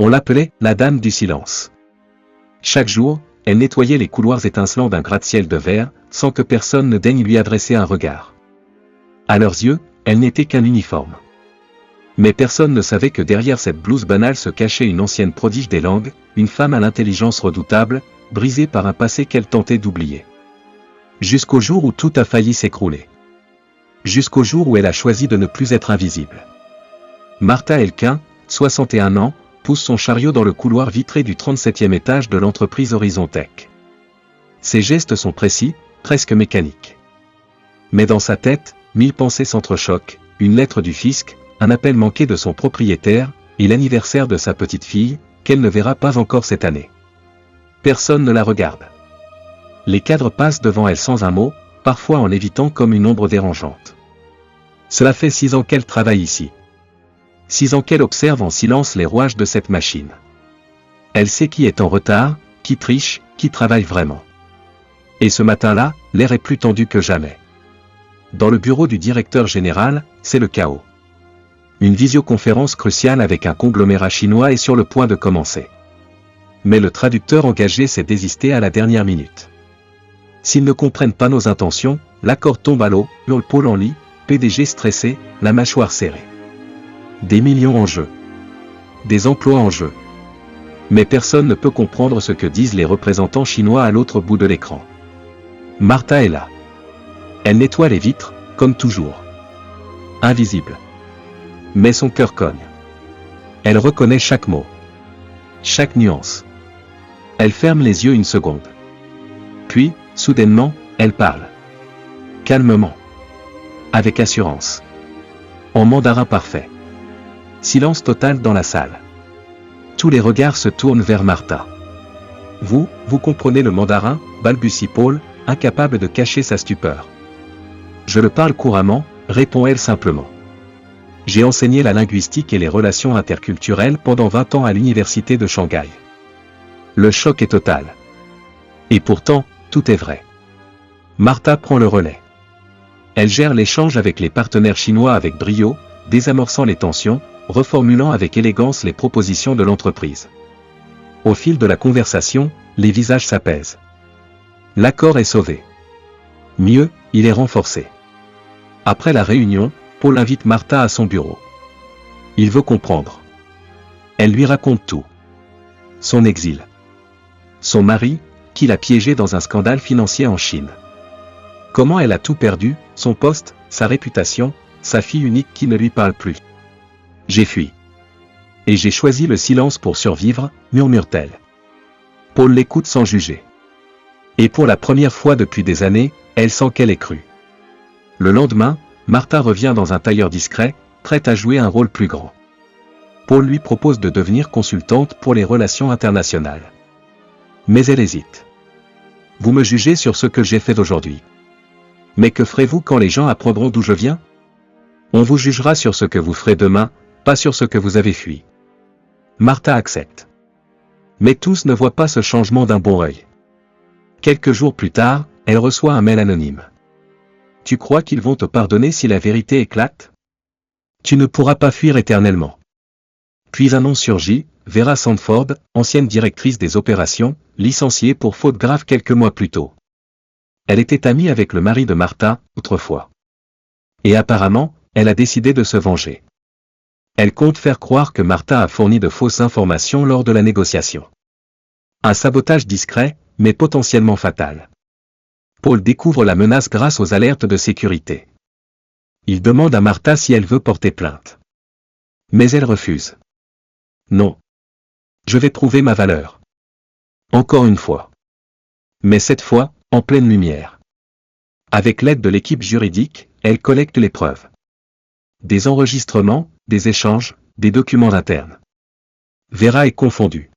On l'appelait la Dame du Silence. Chaque jour, elle nettoyait les couloirs étincelants d'un gratte-ciel de verre, sans que personne ne daigne lui adresser un regard. À leurs yeux, elle n'était qu'un uniforme. Mais personne ne savait que derrière cette blouse banale se cachait une ancienne prodige des langues, une femme à l'intelligence redoutable, brisée par un passé qu'elle tentait d'oublier. Jusqu'au jour où tout a failli s'écrouler. Jusqu'au jour où elle a choisi de ne plus être invisible. Martha Elkin, 61 ans, pousse son chariot dans le couloir vitré du 37e étage de l'entreprise Horizontech. Ses gestes sont précis, presque mécaniques. Mais dans sa tête, 1000 pensées s'entrechoquent, une lettre du fisc, un appel manqué de son propriétaire, et l'anniversaire de sa petite fille, qu'elle ne verra pas encore cette année. Personne ne la regarde. Les cadres passent devant elle sans un mot, parfois en l'évitant comme une ombre dérangeante. Cela fait 6 ans qu'elle travaille ici. 6 ans qu'elle observe en silence les rouages de cette machine. Elle sait qui est en retard, qui triche, qui travaille vraiment. Et ce matin-là, l'air est plus tendu que jamais. Dans le bureau du directeur général, c'est le chaos. Une visioconférence cruciale avec un conglomérat chinois est sur le point de commencer. Mais le traducteur engagé s'est désisté à la dernière minute. S'ils ne comprennent pas nos intentions, l'accord tombe à l'eau, hurle Paul en lit, PDG stressé, la mâchoire serrée. Des millions en jeu. Des emplois en jeu. Mais personne ne peut comprendre ce que disent les représentants chinois à l'autre bout de l'écran. Martha est là. Elle nettoie les vitres, comme toujours. Invisible. Mais son cœur cogne. Elle reconnaît chaque mot. Chaque nuance. Elle ferme les yeux une seconde. Puis, soudainement, elle parle. Calmement. Avec assurance. En mandarin parfait. Silence total dans la salle. Tous les regards se tournent vers Martha. Vous comprenez le mandarin, balbutie Paul, incapable de cacher sa stupeur. Je le parle couramment, répond-elle simplement. J'ai enseigné la linguistique et les relations interculturelles pendant 20 ans à l'université de Shanghai. Le choc est total. Et pourtant, tout est vrai. Martha prend le relais. Elle gère l'échange avec les partenaires chinois avec brio, désamorçant les tensions, reformulant avec élégance les propositions de l'entreprise. Au fil de la conversation, les visages s'apaisent. L'accord est sauvé. Mieux, il est renforcé. Après la réunion, Paul invite Martha à son bureau. Il veut comprendre. Elle lui raconte tout. Son exil. Son mari, qui l'a piégée dans un scandale financier en Chine. Comment elle a tout perdu, son poste, sa réputation, sa fille unique qui ne lui parle plus. J'ai fui. Et j'ai choisi le silence pour survivre, murmure-t-elle. Paul l'écoute sans juger. Et pour la première fois depuis des années, elle sent qu'elle est crue. Le lendemain, Martha revient dans un tailleur discret, prête à jouer un rôle plus grand. Paul lui propose de devenir consultante pour les relations internationales. Mais elle hésite. Vous me jugez sur ce que j'ai fait d'aujourd'hui. Mais que ferez-vous quand les gens apprendront d'où je viens? On vous jugera sur ce que vous ferez demain, pas sur ce que vous avez fui. Martha accepte. Mais tous ne voient pas ce changement d'un bon œil. Quelques jours plus tard, elle reçoit un mail anonyme. Tu crois qu'ils vont te pardonner si la vérité éclate? Tu ne pourras pas fuir éternellement. Puis un nom surgit, Vera Sandford, ancienne directrice des opérations, licenciée pour faute grave quelques mois plus tôt. Elle était amie avec le mari de Martha, autrefois. Et apparemment, elle a décidé de se venger. Elle compte faire croire que Martha a fourni de fausses informations lors de la négociation. Un sabotage discret, mais potentiellement fatal. Paul découvre la menace grâce aux alertes de sécurité. Il demande à Martha si elle veut porter plainte. Mais elle refuse. Non. Je vais prouver ma valeur. Encore une fois. Mais cette fois, en pleine lumière. Avec l'aide de l'équipe juridique, elle collecte les preuves. Des enregistrements, des échanges, des documents internes. Vera est confondue.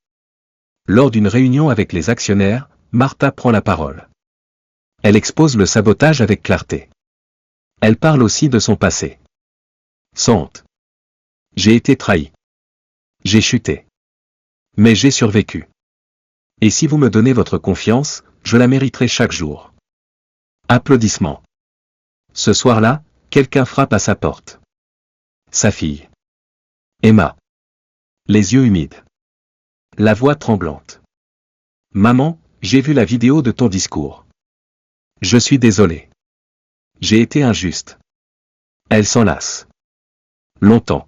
Lors d'une réunion avec les actionnaires, Martha prend la parole. Elle expose le sabotage avec clarté. Elle parle aussi de son passé. Sans honte. J'ai été trahi. J'ai chuté. Mais j'ai survécu. Et si vous me donnez votre confiance, je la mériterai chaque jour. Applaudissements. Ce soir-là, quelqu'un frappe à sa porte. Sa fille. Emma. Les yeux humides. La voix tremblante. Maman, j'ai vu la vidéo de ton discours. Je suis désolé. J'ai été injuste. Elle s'en lasse. Longtemps.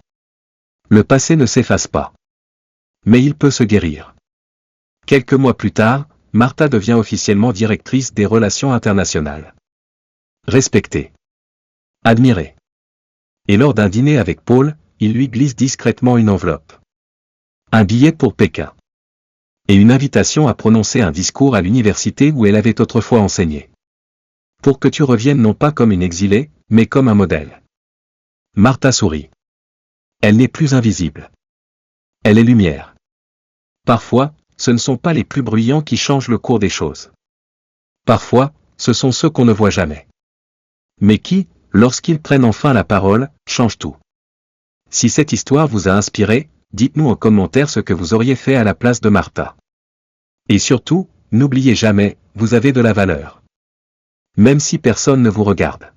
Le passé ne s'efface pas. Mais il peut se guérir. Quelques mois plus tard, Martha devient officiellement directrice des relations internationales. Respectée. Admirée. Et lors d'un dîner avec Paul, il lui glisse discrètement une enveloppe. Un billet pour Pékin. Et une invitation à prononcer un discours à l'université où elle avait autrefois enseigné. Pour que tu reviennes non pas comme une exilée, mais comme un modèle. Martha sourit. Elle n'est plus invisible. Elle est lumière. Parfois, ce ne sont pas les plus bruyants qui changent le cours des choses. Parfois, ce sont ceux qu'on ne voit jamais. Mais qui, lorsqu'ils prennent enfin la parole, changent tout. Si cette histoire vous a inspiré, dites-nous en commentaire ce que vous auriez fait à la place de Martha. Et surtout, n'oubliez jamais, vous avez de la valeur. Même si personne ne vous regarde.